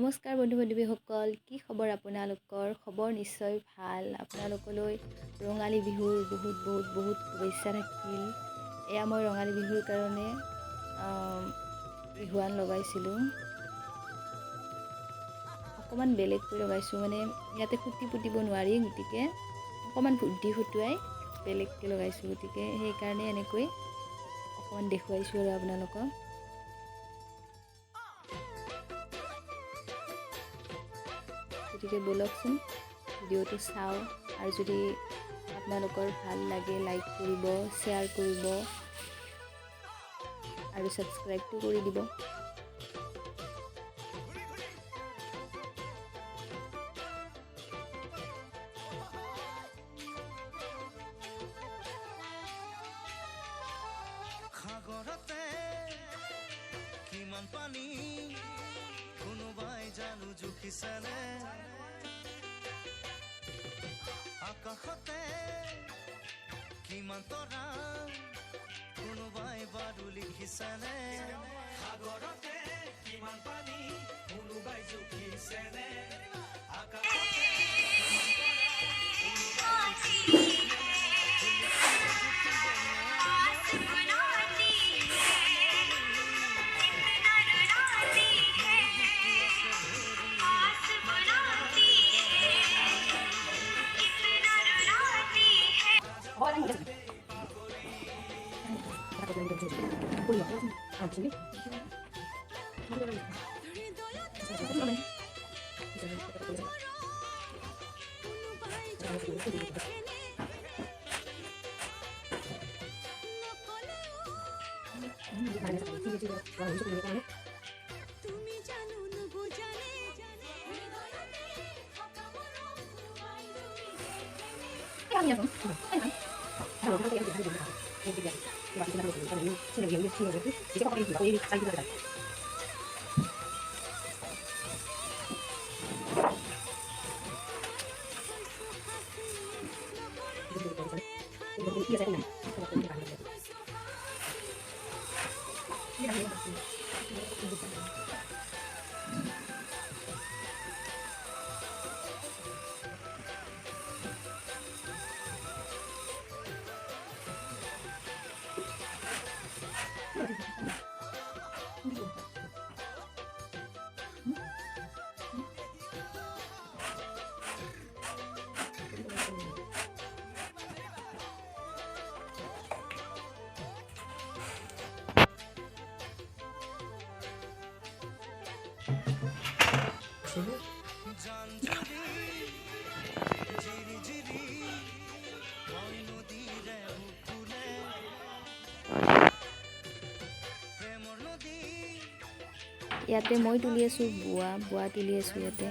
নমস্কাৰ বন্ধু বান্ধৱীসকল, কি খবৰ আপোনালোকৰ? খবৰ নিশ্চয় ভাল। আপোনালোকলৈ ৰঙালী বিহুৰ বহুত শুভেচ্ছা থাকিল। এয়া মই ৰঙালী বিহুৰ কাৰণে বিহুৱান লগাইছিলোঁ। অকণমান বেলেগকৈ লগাইছোঁ, মানে ইয়াতে ফুটি পুতিব নোৱাৰি, গতিকে অকণমান বুদ্ধি ফুটুৱাই বেলেগকৈ লগাইছোঁ। গতিকে সেইকাৰণে এনেকৈ অকণমান দেখুৱাইছোঁ আৰু আপোনালোকক। গতিকে ব'লকচোন ভিডিঅ'টো চাওঁ, আৰু যদি আপোনালোকৰ ভাল লাগে লাইক কৰিব, শ্বেয়াৰ কৰিব আৰু ছাবস্ক্ৰাইবটো কৰি দিব। সাগৰতে কিমান পানী কোনোবাই জানো জুখিছেনে, আকাশতে কিমান তৰা কোনোবাই বাৰু লিখিছেনে, সাগৰতে কিমান পানী কোনোবাই জুখিছেনে, আকাশতে ইয়াতে মই তুলি আছোঁ বোৱা তুলি আছোঁ ইয়াতে।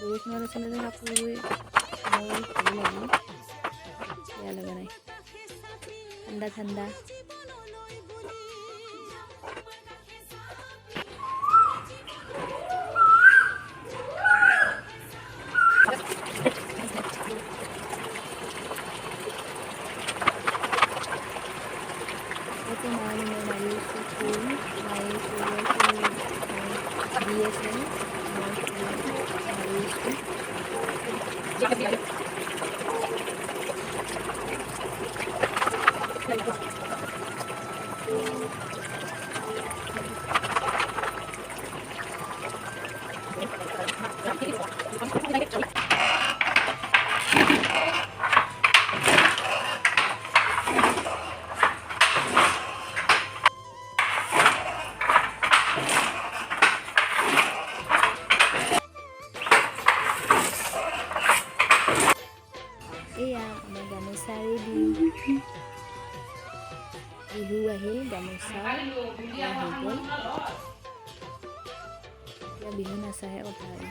বৰষুণত আচলতে কাপোৰবোৰ মোৰ ভাল লাগে, বেয়া লগা নাই, ঠাণ্ডা। Ito maaaring may maliit sa phone, may silver phone, may DSL, may Bihu আহিল, গামোচা আহি গ'ল। এতিয়া বিহু নাচাহে কথা আৰু।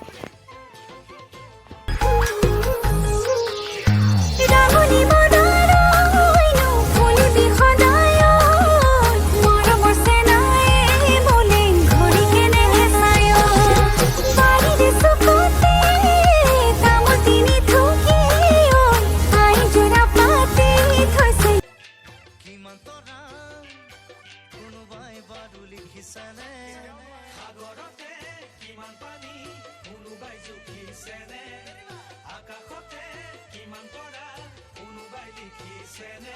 সাগৰতে কিমান পানী কোনোবাই জুখিছেনে আকাশতে কিমান তৰা কোনোবাই লিখিছেনে